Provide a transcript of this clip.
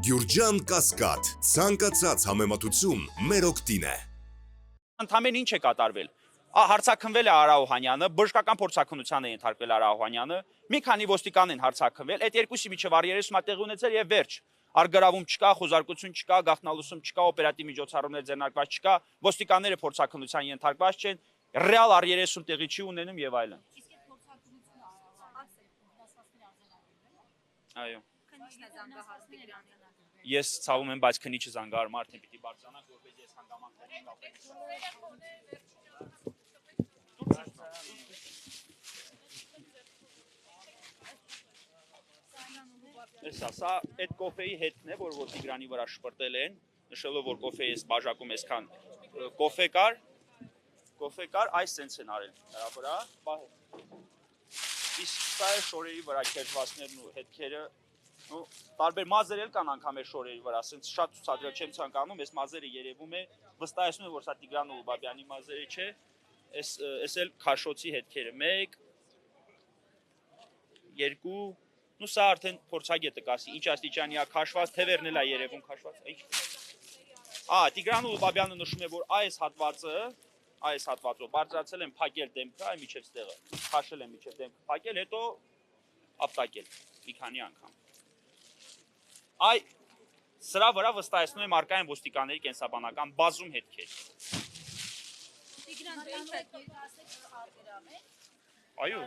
Գյուրջան Կասկադ, ցանկացած համեմատություն մեր օգտին է։ Ընդամենը ինչ է կատարվել։ Հարցաքնվել է Արա Օհանյանը, բժշկական փորձաքննության է ենթարկվել Արա Օհանյանը, մի քանի ոստիկան են հարցաքնվել, այդ երկուսի միջև առերեսումա տեղի ունեցել եւ վերջ։ Արգրավում չկա, խոզարկություն չկա, գաղտնալուսում չկա, օպերատիվ միջոցառումներ ձեռնարկված չկա, ոստիկանները փորձաքննության ենթարկված չեն, ռեալ առերեսում տեղի չի ունենում եւ այլն։ Այո։ Ես ցավում եմ, բայց քնիչը զանգահարում արդեն պիտի բարձրանանք, որպես ես հանգամանքներ չկապեմ։ Սա այդ կոֆեի հետն է, որ Տիգրանի վրա շպրտել են, նշելով, որ կոֆեի այս բաժակում այսքան կոֆե կար, այս սենց են արել նրա վրա, իսկ սա է շորերի վրա քերծվածներն ու հետքերը, տարբեր մազեր էլ կան անգամ այս շորերի վրա, սենց շատ ցուցադրել չեմ ցանկանում, այս մազերը երևում է, վստահեցնում եմ, որ սա Տիգրան Ուլուբաբյանի մազերը չէ, այս էլ քաշոցի հետքերը, 1, 2, սա արդեն փորձագետը կասի, ինչ աստիճանյա քաշված, թևերն էլ է երևում քաշված, Տիգրան Ուլուբաբյանը նշում է, որ այս հատվածով բարձրացել են փակել դեմքը, այ միջև ստեղը, քաշել են միջև դեմքը փակել, հետո ապտակել, մի քանի անգամ։ Սրա վրա վստահեցնում եմ առկա են ոստիկանների կենսաբանական բազում հետքեր։ Այո։